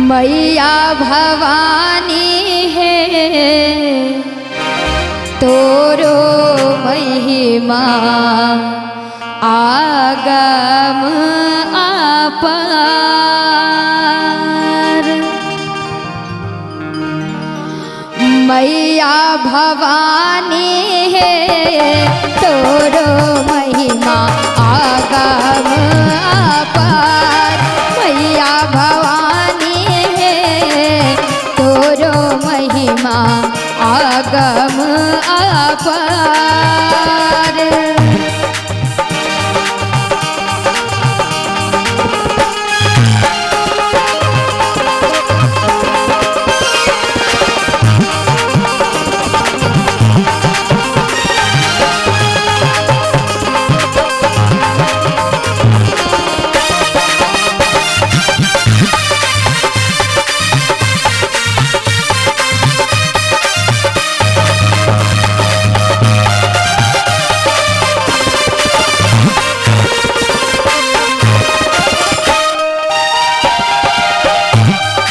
मैया भवानी है तोरो महिमा आगम अपार। मैया भवानी है तोरो महिमा आगम अपार। मैया भवानी है तोरो महिमा आगम अपार।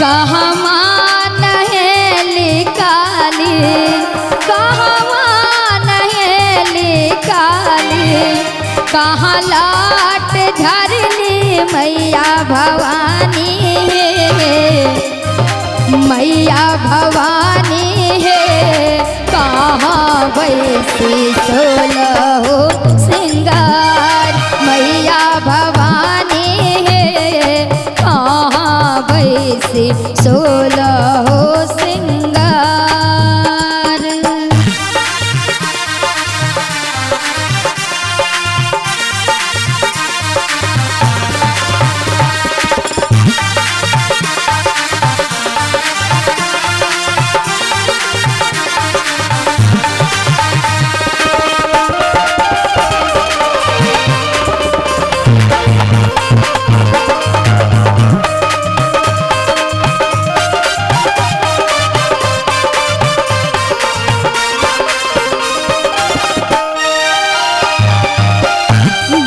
कहवा नहेली काली, कहवा नहेली काली, कहाँ लाट झरली मैया भवानी है। मैया भवानी है कहाँ बैसी सोलहो सिंगार। मैया भवानी है कहाँ बैसी सोलहो सिंगार।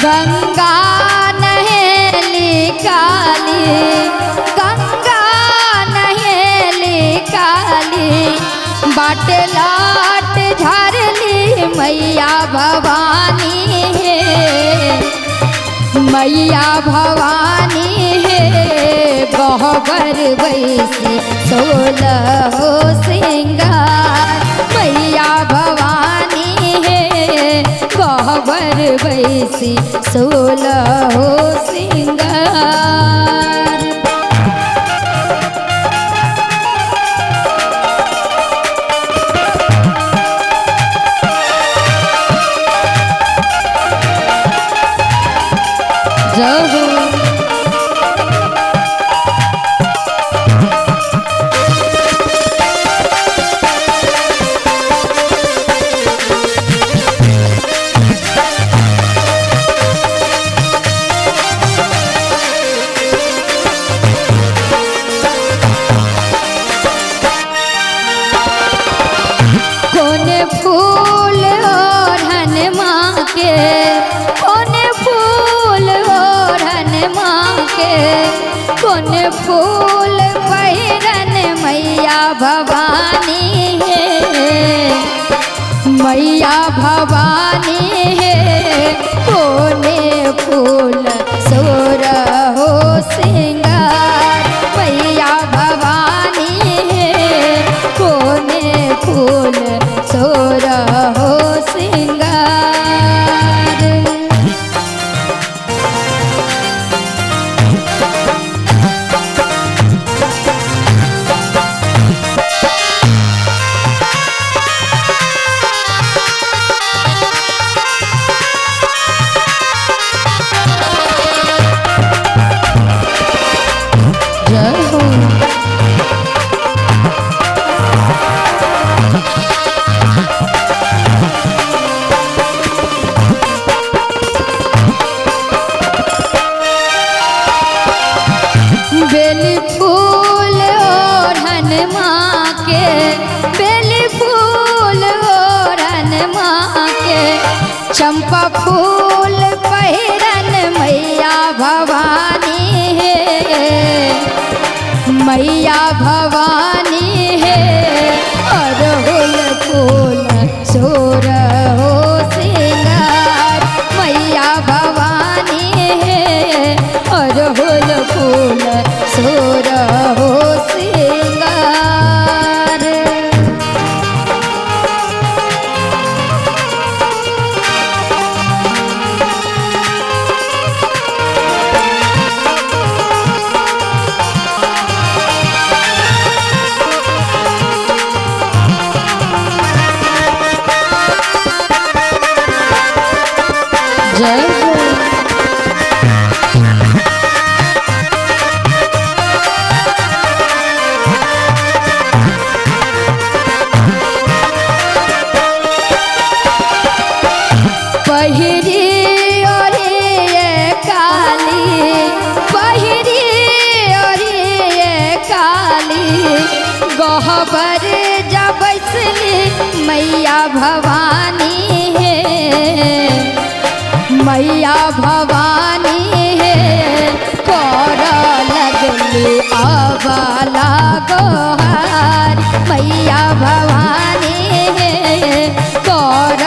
गंगा नहेली काली, गंगा नहेली काली, बाट लाट झरली मैया भवानी है। मैया भवानी है गहबर बैसी सोलहो सिंगार। मैया भवानी है गहबर बैसी सोलहो सिंगार। जब फूल ओढ़न माँ के, कौन फूल ओढ़न माँ के, कौन फूल पहिरन मैया भवानी है। मैया भवानी है कोने फूल सोरहो सिंगार। मैया भवानी है कोने फूल सोरहो सिंगार। जय हो बेली फूल ओढ़न माँ के, बेली फूल ओढ़न माँ के, चंपा फूल पहिरन मैया भवानी है। मैया भवानी है अड़हुल फूल सोर हो सिंगार। मैया भवानी है अड़हुल फूल सोर हो सिंगार। जय जय पहिरी ओरे काली, पहिरी ओरे काली, गहबर जब बैसली मैया भवानी है। मैया भवानी है कर लगली अबला गोहार। मैया भवानी है कर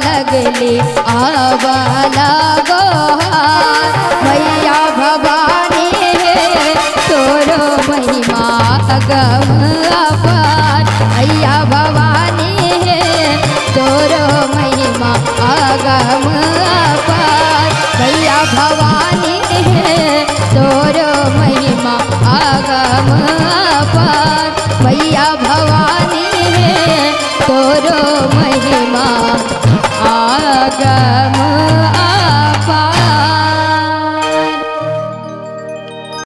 लगली अबला गोहार। मैया भवानी है तोरो महिमा गम